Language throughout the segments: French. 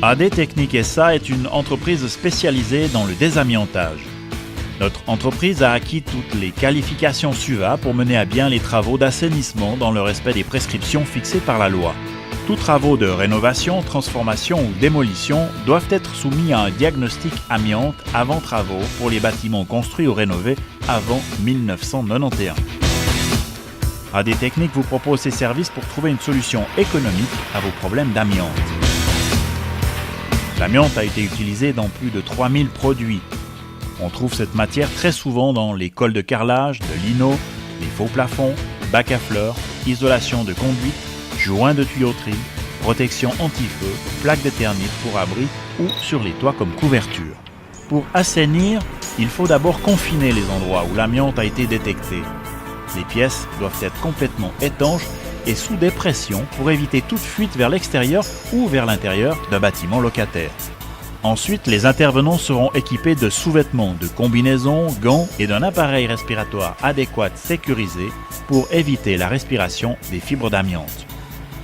AD Technique SA est une entreprise spécialisée dans le désamiantage. Notre entreprise a acquis toutes les qualifications SUVA pour mener à bien les travaux d'assainissement dans le respect des prescriptions fixées par la loi. Tous travaux de rénovation, transformation ou démolition doivent être soumis à un diagnostic amiante avant travaux pour les bâtiments construits ou rénovés avant 1991. AD Technique vous propose ses services pour trouver une solution économique à vos problèmes d'amiante. L'amiante a été utilisée dans plus de 3000 produits. On trouve cette matière très souvent dans les cols de carrelage, de lino, les faux plafonds, bacs à fleurs, isolation de conduite, joints de tuyauterie, protection anti-feu, plaques d'éternit pour abri ou sur les toits comme couverture. Pour assainir, il faut d'abord confiner les endroits où l'amiante a été détectée. Les pièces doivent être complètement étanches et sous dépression pour éviter toute fuite vers l'extérieur ou vers l'intérieur d'un bâtiment locataire. Ensuite, les intervenants seront équipés de sous-vêtements, de combinaisons, gants et d'un appareil respiratoire adéquat sécurisé pour éviter la respiration des fibres d'amiante.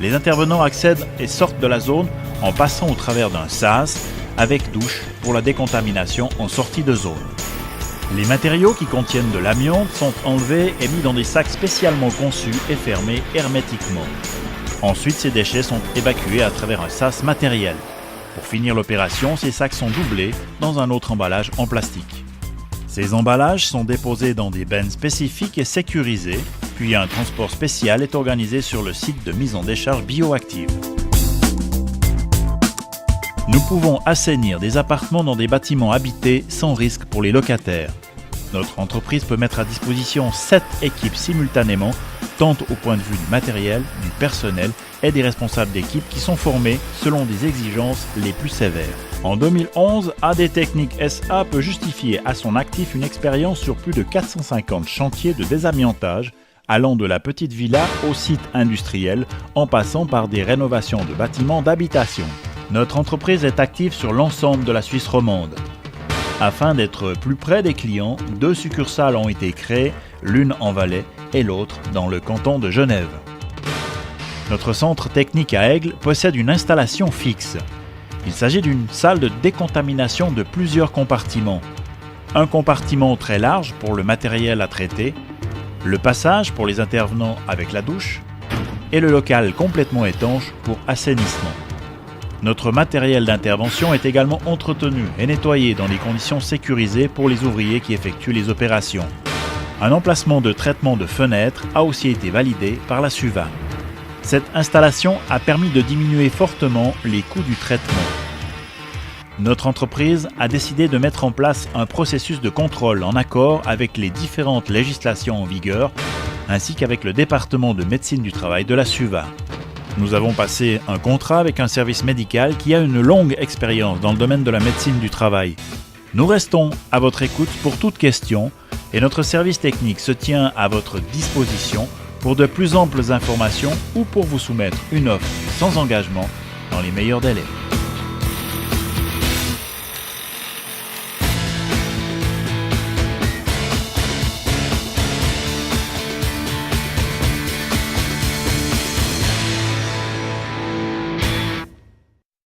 Les intervenants accèdent et sortent de la zone en passant au travers d'un sas avec douche pour la décontamination en sortie de zone. Les matériaux qui contiennent de l'amiante sont enlevés et mis dans des sacs spécialement conçus et fermés hermétiquement. Ensuite, ces déchets sont évacués à travers un sas matériel. Pour finir l'opération, ces sacs sont doublés dans un autre emballage en plastique. Ces emballages sont déposés dans des bennes spécifiques et sécurisées, puis un transport spécial est organisé sur le site de mise en décharge bioactive. Nous pouvons assainir des appartements dans des bâtiments habités sans risque pour les locataires. Notre entreprise peut mettre à disposition 7 équipes simultanément, tant au point de vue du matériel, du personnel et des responsables d'équipe qui sont formés selon des exigences les plus sévères. En 2011, AD Technique SA peut justifier à son actif une expérience sur plus de 450 chantiers de désamiantage, allant de la petite villa au site industriel, en passant par des rénovations de bâtiments d'habitation. Notre entreprise est active sur l'ensemble de la Suisse romande. Afin d'être plus près des clients, 2 succursales ont été créées, l'une en Valais et l'autre dans le canton de Genève. Notre centre technique à Aigle possède une installation fixe. Il s'agit d'une salle de décontamination de plusieurs compartiments. Un compartiment très large pour le matériel à traiter, le passage pour les intervenants avec la douche et le local complètement étanche pour assainissement. Notre matériel d'intervention est également entretenu et nettoyé dans des conditions sécurisées pour les ouvriers qui effectuent les opérations. Un emplacement de traitement de fenêtres a aussi été validé par la SUVA. Cette installation a permis de diminuer fortement les coûts du traitement. Notre entreprise a décidé de mettre en place un processus de contrôle en accord avec les différentes législations en vigueur, ainsi qu'avec le département de médecine du travail de la SUVA. Nous avons passé un contrat avec un service médical qui a une longue expérience dans le domaine de la médecine du travail. Nous restons à votre écoute pour toute question et notre service technique se tient à votre disposition pour de plus amples informations ou pour vous soumettre une offre sans engagement dans les meilleurs délais.